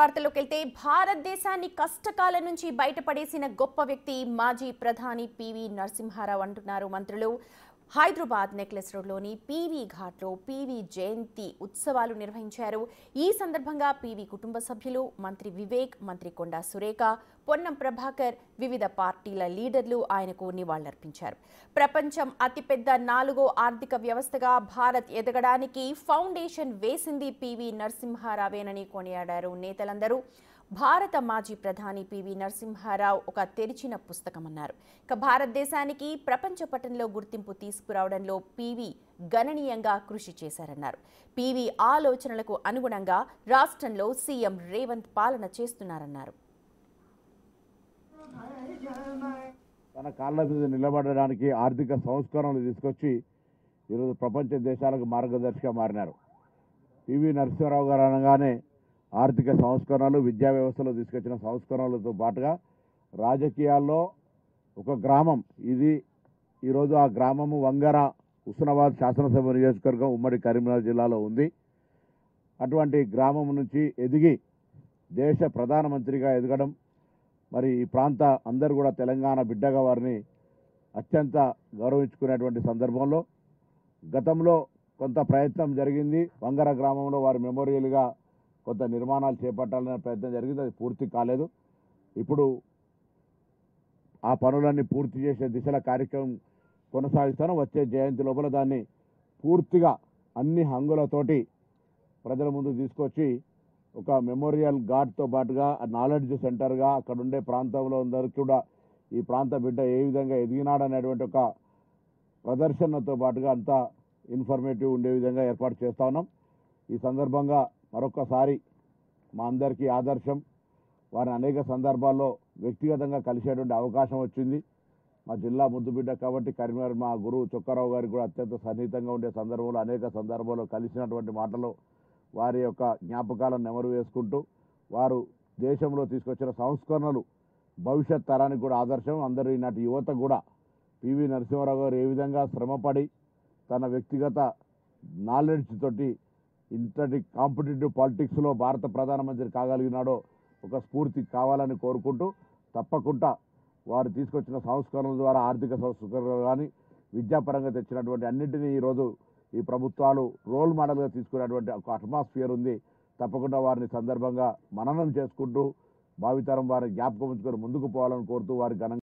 వార్తల్లోకి వెళ్తే భారతదేశాన్ని కష్టకాలం నుంచి బయటపడేసిన గొప్ప వ్యక్తి మాజీ ప్రధాని పివి నరసింహారావు అంటున్నారు మంత్రులు. హైదరాబాద్ నెక్లెస్ రోడ్లోని పీవీ ఘాట్లో పీవీ జయంతి ఉత్సవాలు నిర్వహించారు. ఈ సందర్భంగా పీవీ కుటుంబ సభ్యులు, మంత్రి వివేక్, మంత్రి కొండా సురేఖ, పొన్నం ప్రభాకర్, వివిధ పార్టీల లీడర్లు ఆయనకు నివాళులర్పించారు. ప్రపంచం అతిపెద్ద 4వ ఆర్థిక వ్యవస్థగా భారత్ ఎదగడానికి ఫౌండేషన్ వేసింది పివి నరసింహారావేనని కొనియాడారు నేతలందరూ. భారత మాజీ ప్రధాని పివి నరసింహారావు ఒక తెరిచిన పుస్తకమన్నారు. ఇక భారతదేశానికి ప్రపంచ పటంలో గుర్తింపు తీసుకురావడంలో పివి గణనీయంగా కృషి చేశారన్నారు. పివి ఆలోచనలకు అనుగుణంగా రాష్ట్రంలో సీఎం రేవంత్ పాలన చేస్తున్నారన్నారు. తన కాళ్ళ మీద నిలబడడానికి ఆర్థిక సంస్కరణలు తీసుకొచ్చి ఈరోజు ప్రపంచ దేశాలకు మార్గదర్శిగా మారినారు. పివి నరసింహారావు గారు అనగానే ఆర్థిక సంస్కరణలు, విద్యా వ్యవస్థలో తీసుకొచ్చిన సంస్కరణలతో పాటుగా రాజకీయాల్లో ఒక గ్రామం ఇది. ఈరోజు ఆ గ్రామము వంగర, హుస్నాబాద్ శాసనసభ నియోజకవర్గం ఉమ్మడి కరీంనగర్ జిల్లాలో ఉంది. అటువంటి గ్రామం నుంచి ఎదిగి దేశ ప్రధానమంత్రిగా ఎదగడం, మరి ఈ ప్రాంత అందరూ కూడా తెలంగాణ బిడ్డగా వారిని అత్యంత గౌరవించుకునేటువంటి సందర్భంలో గతంలో కొంత ప్రయత్నం జరిగింది. వంగర గ్రామంలో వారి మెమోరియల్గా కొంత నిర్మాణాలు చేపట్టాలనే ప్రయత్నం జరిగింది. అది పూర్తి కాలేదు. ఇప్పుడు ఆ పనులన్నీ పూర్తి చేసే దిశల కార్యక్రమం కొనసాగిస్తాను. వచ్చే జయంతి లోపల దాన్ని పూర్తిగా అన్ని హంగులతోటి ప్రజల ముందు తీసుకొచ్చి ఒక మెమోరియల్ గార్డ్తో పాటుగా నాలెడ్జ్ సెంటర్గా అక్కడ ఉండే ప్రాంతంలో అందరికీ కూడా ఈ ప్రాంత బిడ్డ ఏ విధంగా ఎదిగినాడనేటువంటి ఒక ప్రదర్శనతో పాటుగా అంతా ఇన్ఫర్మేటివ్ ఉండే విధంగా ఏర్పాటు చేస్తా ఉన్నాం. ఈ సందర్భంగా మరొకసారి మా అందరికీ ఆదర్శం. వారిని అనేక సందర్భాల్లో వ్యక్తిగతంగా కలిసేటువంటి అవకాశం వచ్చింది. మా జిల్లా ముద్దుబిడ్డ కాబట్టి కరీంనగర్ మా గురువు చొక్కారావు గారికి కూడా అత్యంత సన్నిహితంగా ఉండే సందర్భంలో అనేక సందర్భాల్లో కలిసినటువంటి మాటలు వారి యొక్క జ్ఞాపకాలను నెమరు వేసుకుంటూ వారు దేశంలో తీసుకొచ్చిన సంస్కరణలు భవిష్యత్ తరానికి కూడా ఆదర్శం. అందరూ ఈనాటి యువత కూడా పివి నరసింహారావు గారు ఏ విధంగా శ్రమపడి తన వ్యక్తిగత నాలెడ్జ్ తోటి ఇంతటి కాంపిటేటివ్ పాలిటిక్స్లో భారత ప్రధానమంత్రి కాగలిగినాడో ఒక స్ఫూర్తి కావాలని కోరుకుంటూ, తప్పకుండా వారు తీసుకొచ్చిన సంస్కరణల ద్వారా ఆర్థిక సంస్కరణలు కానీ విద్యాపరంగా తెచ్చినటువంటి అన్నింటినీ ఈరోజు ఈ ప్రభుత్వాలు రోల్ మోడల్గా తీసుకునేటువంటి ఒక అట్మాస్ఫియర్ ఉంది. తప్పకుండా వారిని సందర్భంగా మననం చేసుకుంటూ భావితరం వారిని జ్ఞాపకం ఉంచుకొని ముందుకు పోవాలని కోరుతూ వారి ఘనంగా